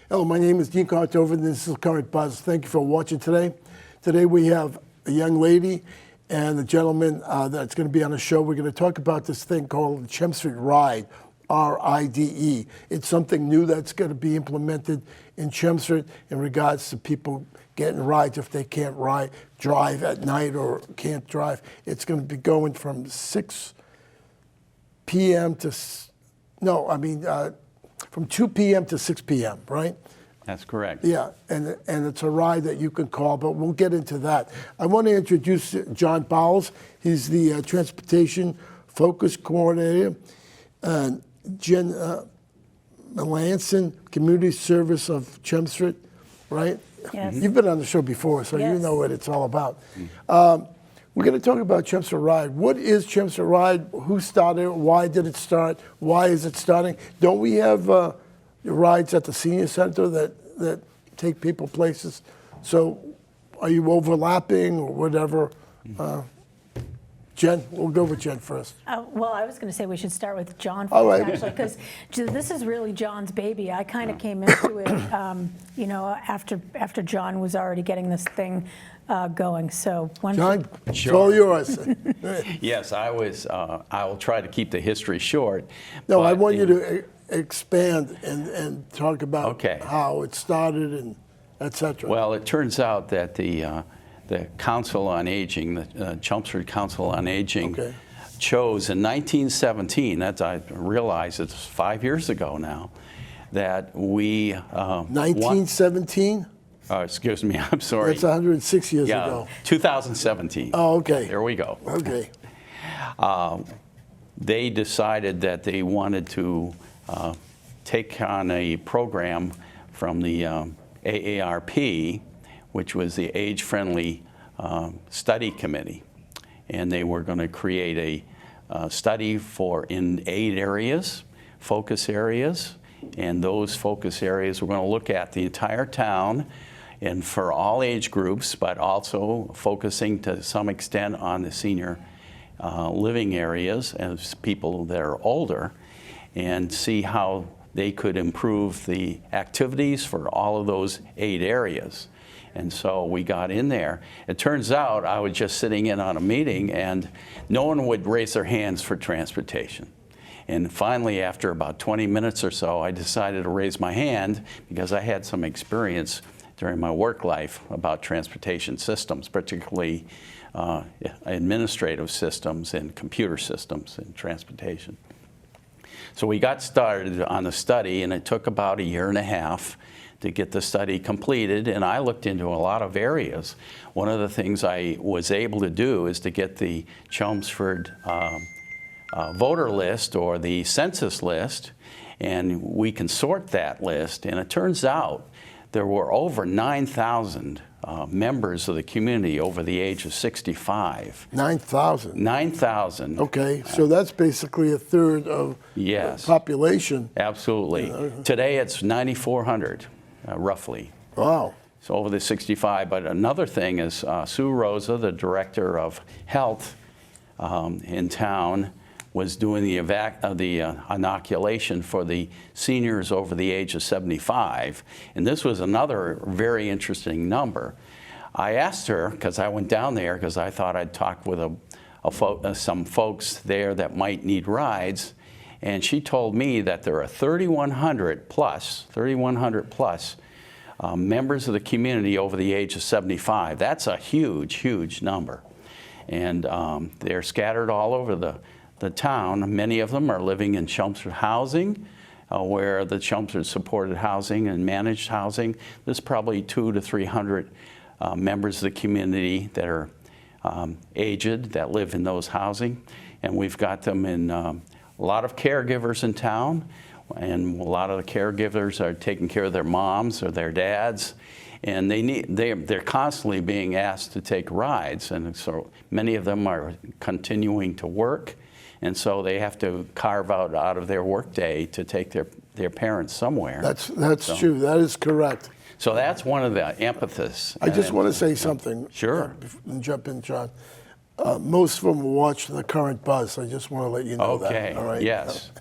Hello, my name is Dean Contover, and this is Current Buzz. Thank you for watching today. Today we have a young lady and a gentleman that's going to be on the show. We're going to talk about this thing called the Chelmsford RIDE, R-I-D-E. It's something new that's going to be implemented in Chelmsford in regards to people getting rides if they can't drive at night or can't drive. It's going to be going from 6 p.m. to, from 2 p.m. to 6 p.m., right? That's correct. Yeah, and it's a ride that you can call, but we'll get into that. I want to introduce John Bowles. He's the Transportation Focus Coordinator. Jen Melanson, Community Service of Chelmsford, right? Yes. You've been on the show before, so Yes. you know what it's all about. We're going to talk about Chelmsford RIDE. What is Chelmsford RIDE? Who started it? Why did it start? Why is it starting? Don't we have rides at the senior center that take people places? So are you overlapping or whatever? Jen, we'll go with Jen first. Well, I was going to say we should start with John first, All right. actually, because this is really John's baby. I kind of came into it, after John was already getting this thing going. So, John, it's all yours. Yes, I will try to keep the history short. No, I want you to expand and talk about Okay. how it started and et cetera. Well, it turns out that the Council on Aging, the Chelmsford Council on Aging, Okay. chose in 1917, I realize it's 5 years ago now, that we 1917? excuse me, I'm sorry. That's 106 years Yeah, ago. 2017. Oh, okay. There we go. Okay. They decided that they wanted to take on a program from the AARP, which was the Age-Friendly Study Committee. And they were going to create a study in 8 areas, focus areas. And those focus areas were going to look at the entire town and for all age groups, but also focusing to some extent on the senior living areas as people that are older, and see how they could improve the activities for all of those 8 areas. And so we got in there. It turns out I was just sitting in on a meeting and no one would raise their hands for transportation. And finally, after about 20 minutes or so, I decided to raise my hand because I had some experience during my work life about transportation systems, particularly administrative systems and computer systems in transportation. So we got started on the study, and it took about 1.5 years to get the study completed, and I looked into a lot of areas. One of the things I was able to do is to get the Chelmsford voter list or the census list, and we can sort that list, and it turns out there were over 9,000 members of the community over the age of 65. 9,000? 9,000. Okay, so that's basically a third of Yes. the population. Absolutely. Today it's 9,400, roughly. Wow. So over the 65. But another thing is Sue Rosa, the director of health in town, was doing the inoculation for the seniors over the age of 75. And this was another very interesting number. I asked her, because I went down there, because I thought I'd talk with some folks there that might need rides. And she told me that there are 3,100 plus members of the community over the age of 75. That's a huge, huge number. And they're scattered all over the town. Many of them are living in Chelmsford housing, where the Chelmsford supported housing and managed housing. There's probably 200 to 300 members of the community that are aged, that live in those housing. And we've got them in a lot of caregivers in town, and a lot of the caregivers are taking care of their moms or their dads. And they're constantly being asked to take rides, and so many of them are continuing to work. And so they have to carve out of their workday to take their parents somewhere. That's true. That is correct. So that's one of the emphasis. I just want to say something. Sure. And jump in, John. Most of them watch the Current Buzz. I just want to let you know that. Okay. All right. Yes.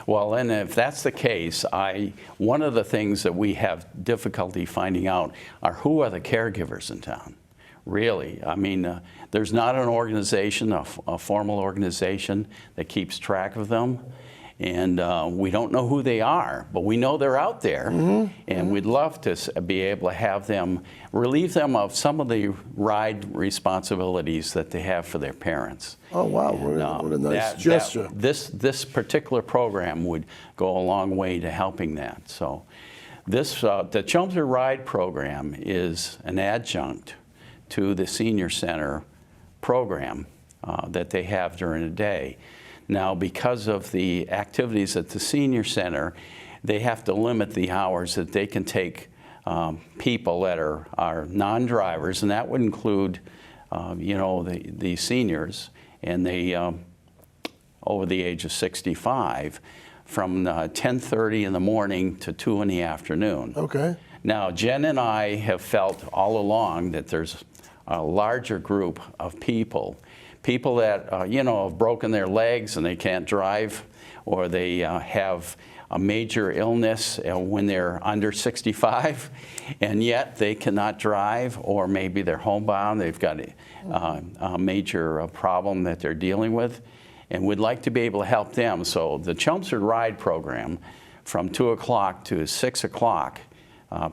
Well, and if that's the case, one of the things that we have difficulty finding out are who are the caregivers in town. Really, I mean, there's not an organization, a formal organization that keeps track of them. And we don't know who they are, but we know they're out there. And we'd love to be able to have them, relieve them of some of the ride responsibilities that they have for their parents. Oh, wow, what a nice gesture. This particular program would go a long way to helping that. So the Chelmsford RIDE program is an adjunct to the senior center program that they have during the day. Now, because of the activities at the senior center, they have to limit the hours that they can take people that are non-drivers, and that would include, you know, the seniors and they over the age of 65, from 10:30 in the morning to 2 in the afternoon. Okay. Now, Jen and I have felt all along that there's a larger group of people that, you know, have broken their legs and they can't drive, or they have a major illness when they're under 65, and yet they cannot drive, or maybe they're homebound, they've got a major problem that they're dealing with, and we'd like to be able to help them. So the Chelmsford RIDE program from 2 o'clock to 6 o'clock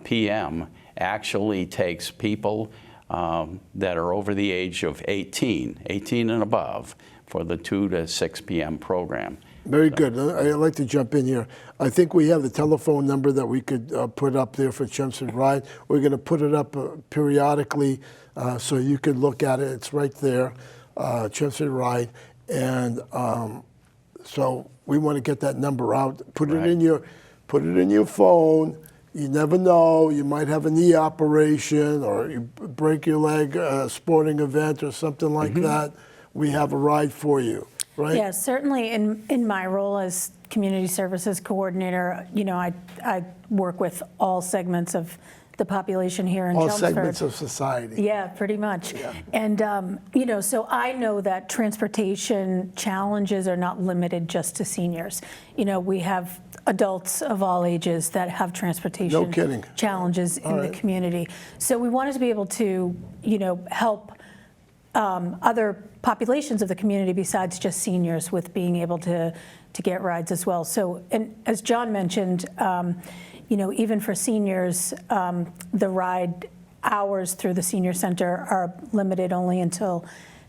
p.m. actually takes people that are over the age of 18 and above, for the 2 to 6 p.m. program. Very good. I'd like to jump in here. I think we have the telephone number that we could put up there for Chelmsford RIDE. We're going to put it up periodically so you can look at it. It's right there, Chelmsford RIDE. And so we want to get that number out. Put it in your phone. You never know, you might have a knee operation, or you break your leg, a sporting event or something like that. We have a ride for you, right? Yeah, certainly in my role as community services coordinator, you know, I work with all segments of the population here in Chelmsford. All segments of society. Yeah, pretty much. Yeah. And, you know, so I know that transportation challenges are not limited just to seniors. You know, we have adults of all ages that have transportation challenges in the community. So we wanted to be able to, you know, help other populations of the community besides just seniors with being able to get rides as well. So, and as John mentioned, you know, even for seniors, the ride hours through the senior center are limited only until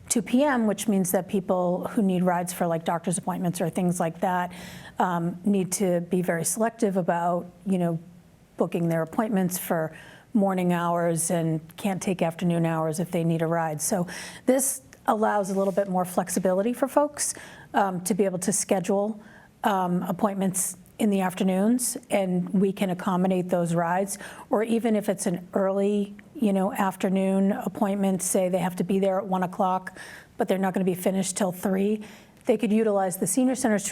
2 p.m., which means that people who need rides for like doctor's appointments or things like that need to be very selective about, you know, booking their appointments for morning hours and can't take afternoon hours if they need a ride. So this allows a little bit more flexibility for folks to be able to schedule appointments in the afternoons, and we can accommodate those rides. Or even if it's an early, you know, afternoon appointment, say they have to be there at 1 o'clock, but they're not going to be finished till 3, they could utilize the senior center's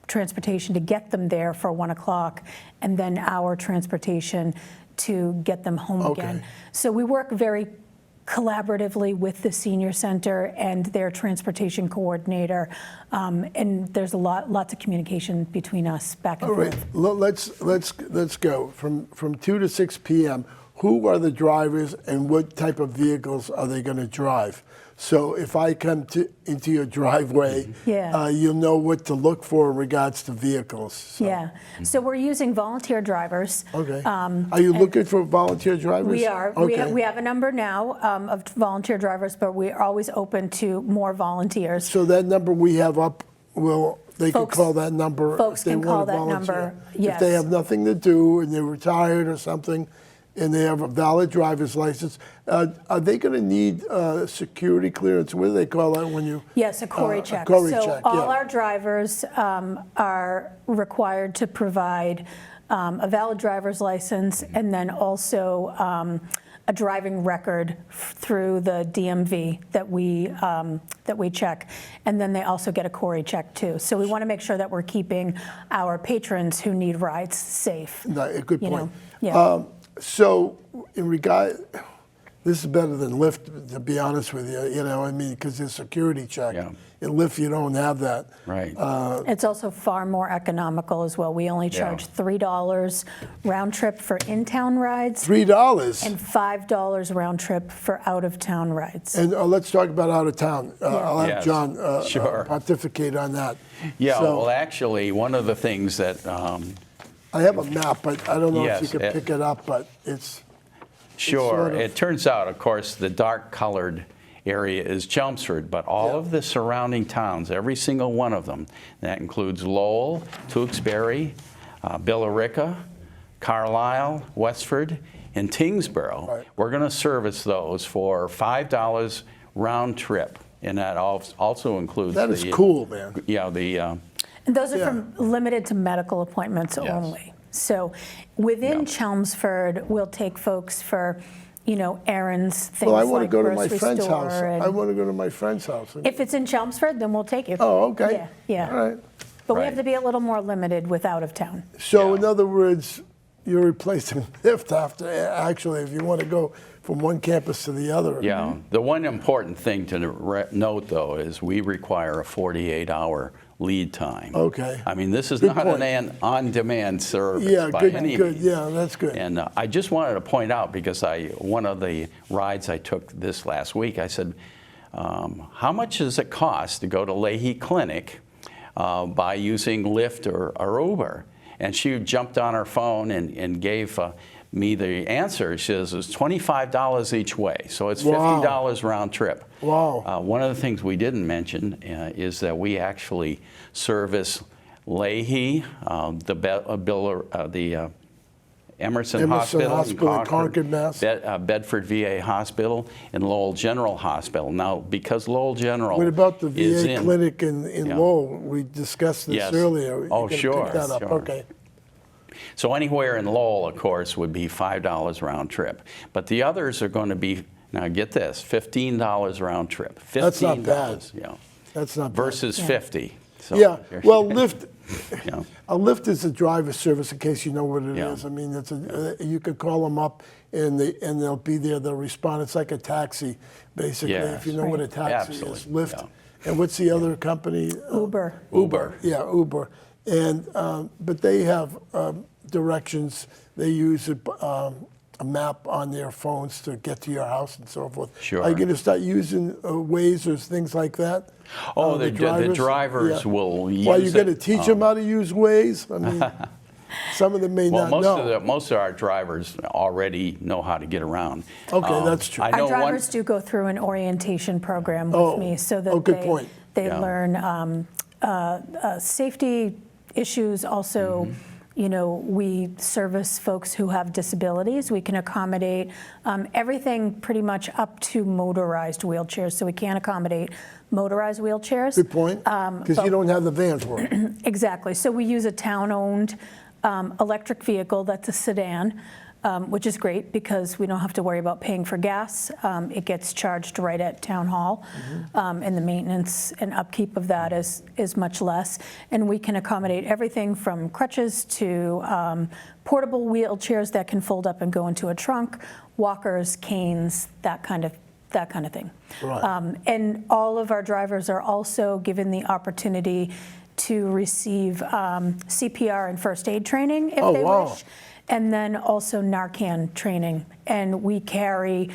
transportation to get them there for 1 o'clock, and then our transportation to get them home again. So we work very collaboratively with the senior center and their transportation coordinator, and there's lots of communication between us back and forth. All right, let's go from 2 to 6 p.m. Who are the drivers and what type of vehicles are they going to drive? So if I come into your driveway, you'll know what to look for in regards to vehicles. So. Yeah, so we're using volunteer drivers. Okay. Are you looking for volunteer drivers? We are. Okay. We have a number now of volunteer drivers, but we're always open to more volunteers. So that number we have up, they can call that number folks if they can want call to that volunteer. number, yes. If they have nothing to do and they're retired or something, and they have a valid driver's license, are they going to need security clearance? What do they call that when you? Yes, a Corey check. Corey so check, all our drivers are required to provide a valid driver's license, and then also a driving record through the DMV that we check, and then they also get a Corey check too. So we want to make sure that we're keeping our patrons who need rides safe. No, a good point. Yeah. So in regard, This is better than Lyft, to be honest with you. You know, I mean, because it's security check. Yeah. In Lyft, you don't have that. Right. It's also far more economical as well. We only charge $3 round trip for in-town rides. $3. And $5 round trip for out-of-town rides. And let's talk about out of town. I'll have Yes, John sure. pontificate on that. Yeah, So, well, actually, one of the things that, I have a map, but I don't know if you Yes, can pick it up, but it's... sure, sort of- it turns out, of course, the dark-colored area is Chelmsford, but all Yeah. of the surrounding towns, every single one of them, that includes Lowell, Tewksbury, Billerica, Carlisle, Westford, and Tingsboro, Right. we're going to service those for $5 round trip, and that also includes That is cool, man. Yeah, the And those are Yeah. from limited to medical appointments Yes. only. So within Yeah. Chelmsford, we'll take folks for, you know, errands, things Well, I want to like go to my grocery friend's store. house. and- I want to go to my friend's house. If it's in Chelmsford, then we'll take you. Oh, okay. Yeah, yeah. All right. But we Right. have to be a little more limited with out of town. So, Yeah. in other words, you're replacing Lyft after, actually, if you want to go from one campus to the other. Yeah, the one important thing to note, though, is we require a 48-hour lead time. Okay. I mean, this is Good not point. an on-demand service Yeah, by good, any good. means. Yeah, that's good. And I just wanted to point out, because one of the rides I took this last week, I said, how much does it cost to go to Leahy Clinic by using Lyft or Uber? And she jumped on her phone and gave me the answer. She says it's $25 each way, so it's $50 round trip. Wow. One of the things we didn't mention is that we actually service Leahy, the Emerson Hospital in Concord, Mass. Bedford VA Hospital, and Lowell General Hospital. Now, because Lowell General What about the is VA in, clinic in Yeah. Lowell? We discussed this Yes. earlier. You Oh, can sure, Pick that up. sure. Okay. So anywhere in Lowell, of course, would be $5 round trip. But the others are going to be, now get this, $15 round trip. $15, That's not bad. Yeah, That's not bad. versus 50. So Yeah. Well, Lyft. Yeah. A Lyft is a driver service, in case you know what it is. Yeah. I mean, it's you could call them up and they'll be there. They'll respond. It's like a taxi, basically. Yes. If you know what a taxi Absolutely, is, Lyft. yeah. And what's the other company? Uber. Uber. Yeah, Uber. And but they have directions. They use a map on their phones to get to your house and so forth. Sure. Are you going to start using Waze or things like that? Oh, the drivers will use Well, you're going to it. teach them how to use Waze? I mean, some of them may Well, not know. most of our drivers already know how to get around. Okay, that's true. I know Our drivers do go through an orientation program with Oh, me so that good point. they Yeah. learn safety issues. Also, you know, we service folks who have disabilities. We can accommodate everything pretty much up to motorized wheelchairs. So we can accommodate motorized wheelchairs. Good point. Because you don't have the van for it. Exactly. So we use a town-owned electric vehicle that's a sedan, which is great because we don't have to worry about paying for gas. It gets charged right at Town Hall, and the maintenance and upkeep of that is much less. And we can accommodate everything from crutches to portable wheelchairs that can fold up and go into a trunk, walkers, canes, that kind of thing. Right. And all of our drivers are also given the opportunity to receive CPR and first aid training if they wish, and then also Narcan training. And we carry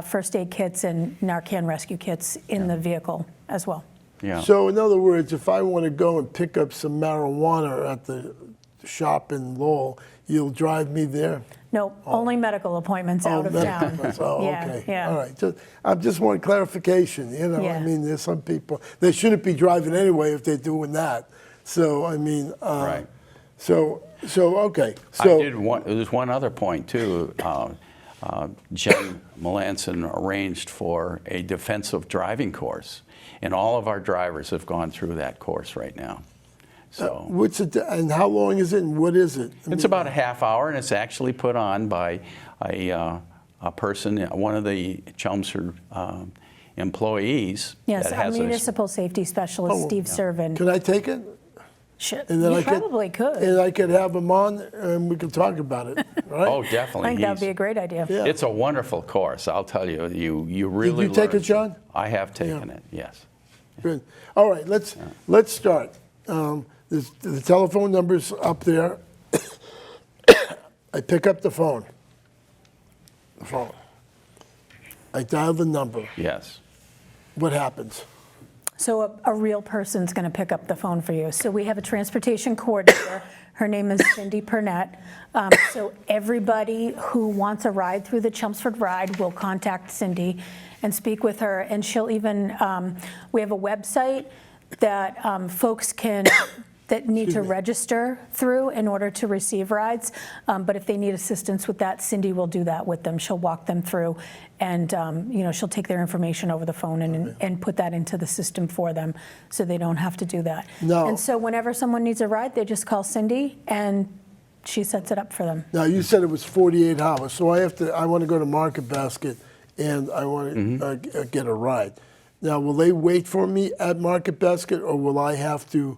first aid kits and Narcan rescue kits in the vehicle as well. Yeah. So, in other words, if I want to go and pick up some marijuana at the shop in Lowell, you'll drive me there? No, only medical appointments out of town. Oh, Yeah, okay. yeah. All right. I just want clarification. You know, Yeah. I mean, there's some people, they shouldn't be driving anyway if they're doing that. So, I mean, Right. So okay. So, There's one other point, too. Jen Melanson arranged for a defensive driving course, and all of our drivers have gone through that course right now. So what's it, and how long is it, and what is it? it's about a half hour, and it's actually put on by a person, one of the Chelmsford employees. Yes, that our has municipal safety specialist, Steve Servin. Can I take it? And then You probably could. And I could have him on, and we could talk about it, right? Oh, I definitely. think that would be a great idea. Yeah. It's a wonderful course, I'll tell you. You really Did you take learn. it, John? I have taken it, yes. Good. All right, let's start. The telephone number's up there. I pick up the phone. I dial the number. Yes. What happens? So a real person's going to pick up the phone for you. So we have a transportation coordinator. Her name is Cindy Purnett. So everybody who wants a ride through the Chelmsford RIDE will contact Cindy and speak with her. And she'll even, we have a website that folks that need to register through in order to receive rides. But if they need assistance with that, Cindy will do that with them. She'll walk them through, and she'll take their information over the phone and put that into the system for them, so they don't have to do that. No. And so whenever someone needs a ride, they just call Cindy, and she sets it up for them. Now, you said it was 48 hours, so I want to go to Market Basket, and I want to get a ride. Now, will they wait for me at Market Basket, or will I have to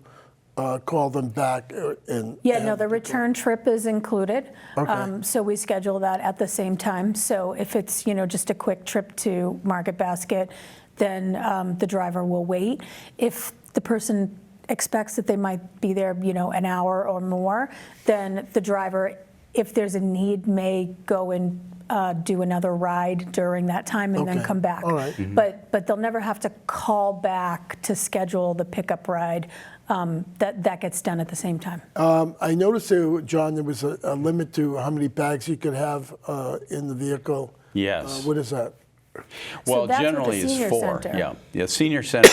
call them back? No, the return trip is included. Okay. So we schedule that at the same time. So if it's, just a quick trip to Market Basket, then the driver will wait. If the person expects that they might be there, an hour or more, then the driver, if there's a need, may go and do another ride during that time and then come back. All right. But they'll never have to call back to schedule the pickup ride. That gets done at the same time. I noticed, John, there was a limit to how many bags you could have in the vehicle. Yes. What is that? Well, that's what the generally it's senior 4. center. Yeah. The senior center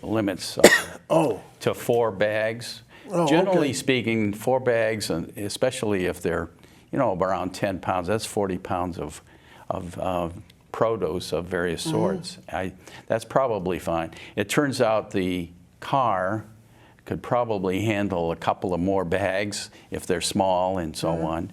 limits to 4 bags. Oh, Generally okay. speaking, 4 bags, and especially if they're around 10 pounds, that's 40 pounds of produce of various sorts. That's probably fine. It turns out the car could probably handle a couple of more bags if they're small and so on.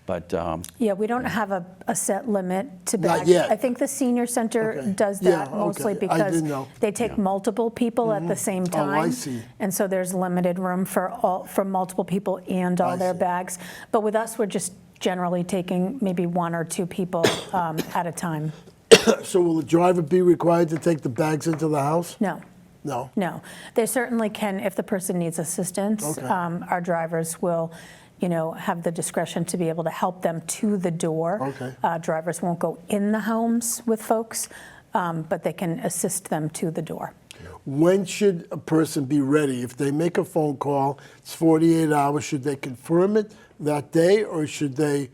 But We don't have a set limit to Not bags. yet. I think the senior center does that mostly I because didn't know. they take multiple people at the same time. Oh, I see. And so there's limited room for multiple people and all I their see. bags. But with us, we're just generally taking maybe 1 or 2 people at a time. So will the driver be required to take the bags into the house? No. No. They certainly can if the person needs assistance. Okay. Our drivers will, have the discretion to be able to help them to the door. Okay. Drivers won't go in the homes with folks, but they can assist them to the door. When should a person be ready? If they make a phone call, it's 48 hours. Should they confirm it that day, or should they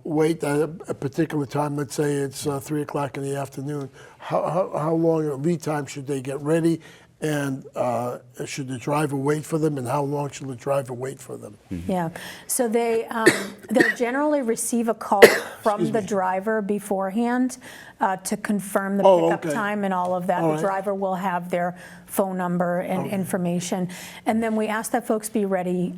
wait at a particular time? Let's say it's 3 o'clock in the afternoon. How long a lead time should they get ready? And should the driver wait for them? And how long should the driver wait for them? Yeah. So they'll generally receive a call from the driver beforehand to confirm the pickup time and all of that. All The right. driver will have their phone number and information. And then we ask that folks be ready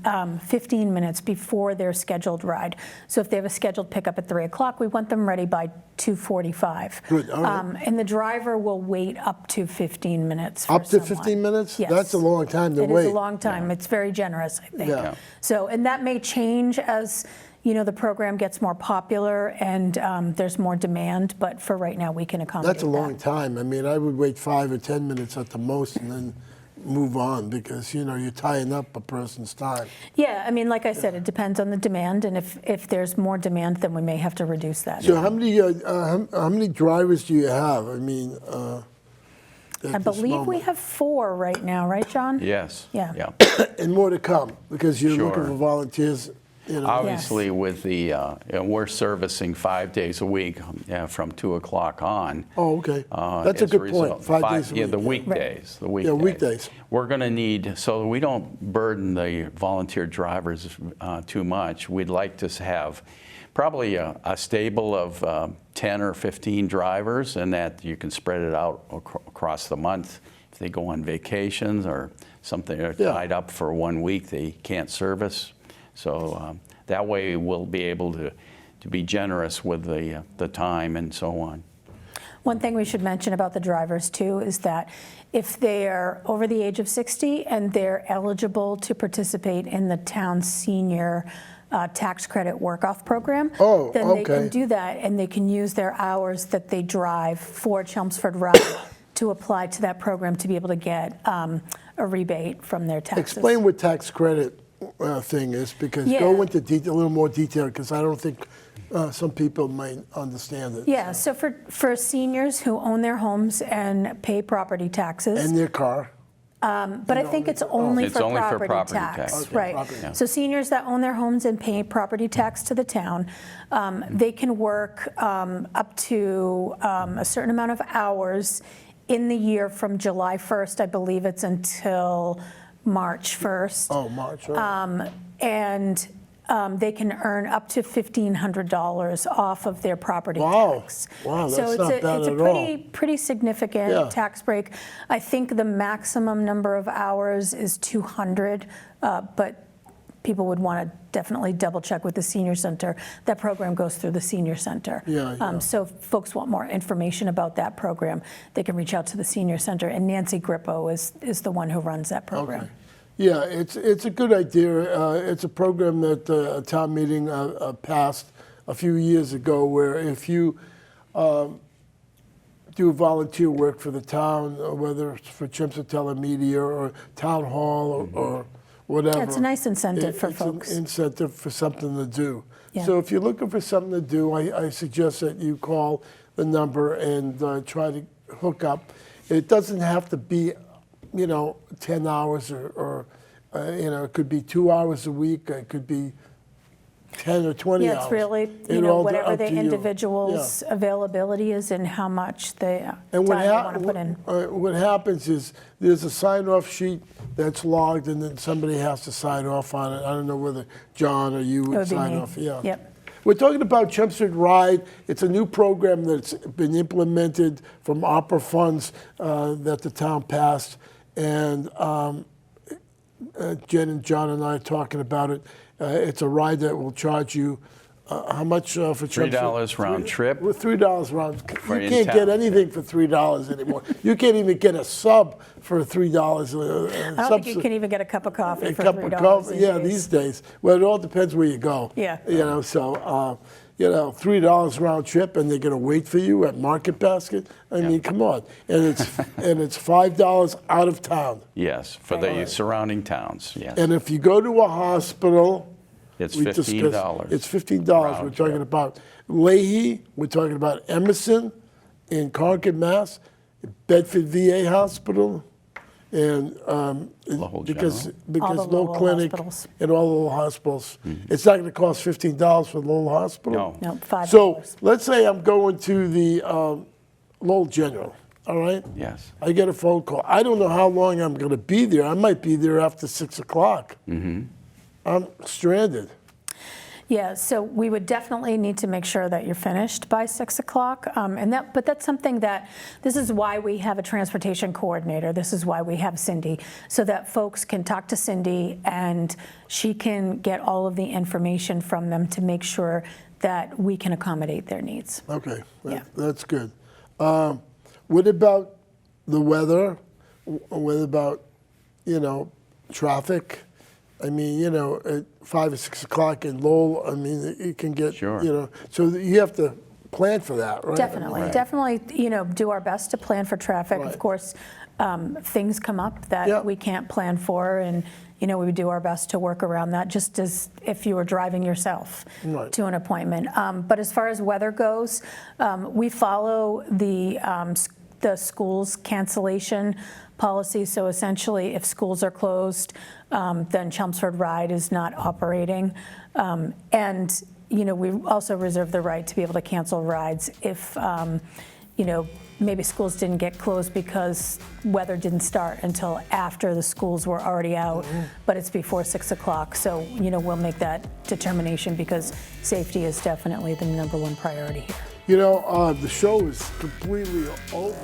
15 minutes before their scheduled ride. So if they have a scheduled pickup at 3 o'clock, we want them ready by 2:45. Good, all right. And the driver will wait up to 15 minutes for Up to someone. 15 minutes? Yes. That's a long time to wait. It is a long time. It's very generous, I think. Yeah. So, and that may change as, the program gets more popular and there's more demand, but for right now, we can accommodate That's a long time. I mean, I would wait 5 or 10 minutes at the most and then move on because, you're tying up a person's time. Yeah, I mean, like I said, it depends on the demand, and if there's more demand, then we may have to reduce that. So how many drivers do you have? I mean, I believe we have 4 right now, right, John? yes. Yeah. and more to come because you're looking Sure. for volunteers. Obviously, with the we're servicing 5 days a week from 2 o'clock on. Oh, okay. That's a as good result. point. 5 days a week. Yeah, the weekdays. The weekdays. Yeah, weekdays. We're going to need, so we don't burden the volunteer drivers too much. We'd like to have probably a stable of 10 or 15 drivers, and that you can spread it out across the month. If they go on vacations or something, they're tied up for 1 week, they can't service. So that way we'll be able to be generous with the time and so on. One thing we should mention about the drivers too is that if they're over the age of 60 and they're eligible to participate in the town's senior tax credit work-off program, then they can do that, and they can use their hours that they drive for Chelmsford RIDE to apply to that program to be able to get a rebate from their taxes. Explain what tax credit thing is, because go into a little more detail, because I don't think some people might understand it. Yeah, so for seniors who own their homes and pay property taxes. And their car. But I think it's only for property tax. Okay, right? property. So seniors that own their homes and pay property tax to the town, they can work up to a certain amount of hours in the year from July 1st, I believe it's until March 1st. Oh, March. Right. And they can earn up to $1,500 off of their property tax. Wow, that's so not bad it's at a pretty significant Yeah. tax break. I think the maximum number of hours is 200, but people would want to definitely double check with the senior center. That program goes through the senior center. So if folks want more information about that program, they can reach out to the senior center. And Nancy Grippo is the one who runs that program. Okay. Yeah, it's a good idea. It's a program that a town meeting passed a few years ago, where if you do volunteer work for the town, whether it's for Chelmsford Telemedia or Town Hall or whatever. Yeah, it's a nice incentive for folks. It's an incentive for something to do. Yeah. So if you're looking for something to do, I suggest that you call the number and try to hook up. It doesn't have to be 10 hours or it could be 2 hours a week. It could be 10 or 20 hours. Yeah, it's really, whatever the individual's availability is and how much time they want to put in. What happens is there's a sign-off sheet that's logged, and then somebody has to sign off on it. I don't know whether John or you would sign off. Yeah. Yep. We're talking about Chelmsford RIDE. It's a new program that's been implemented from opera funds that the town passed, and Jen and John and I are talking about it. It's a ride that will charge you how much for Chelmsford? $3 round trip. $3 round. You can't get anything for $3 anymore. You can't even get a sub for $3. I don't think you can even get a cup of coffee for $3. A cup of coffee, these days. Well, it all depends where you go. Yeah. So $3 round trip, and they're going to wait for you at Market Basket. I mean, come on. And it's $5 out of town. Yes, for the surrounding towns. Yes. And if you go to a hospital, it's $15. It's $15. We're talking about Leahy. We're talking about Emerson in Concord, Mass. Bedford VA Hospital, and because Lowell Clinic and all the little hospitals, it's not going to cost $15 for the Lowell Hospital. No, $5. So let's say I'm going to the Lowell General. All right. Yes. I get a phone call. I don't know how long I'm going to be there. I might be there after 6 o'clock. I'm stranded. Yeah, so we would definitely need to make sure that you're finished by 6 o'clock. But that's something this is why we have a transportation coordinator. This is why we have Cindy, so that folks can talk to Cindy and she can get all of the information from them to make sure that we can accommodate their needs. Okay, that's good. What about the weather? What about, traffic? I mean, at 5 or 6 o'clock in Lowell, I mean, it can get, so you have to plan for that, right? Definitely, definitely, do our best to plan for traffic. Right. Of course, things come up that we can't plan for, and, we would do our best to work around that, just as if you were driving yourself to an appointment. But as far as weather goes, we follow the school's cancellation policy. So essentially, if schools are closed, then Chelmsford RIDE is not operating. And we also reserve the right to be able to cancel rides if maybe schools didn't get closed because weather didn't start until after the schools were already out, but it's before 6 o'clock. So we'll make that determination, because safety is definitely the #1 priority here. The show is completely over.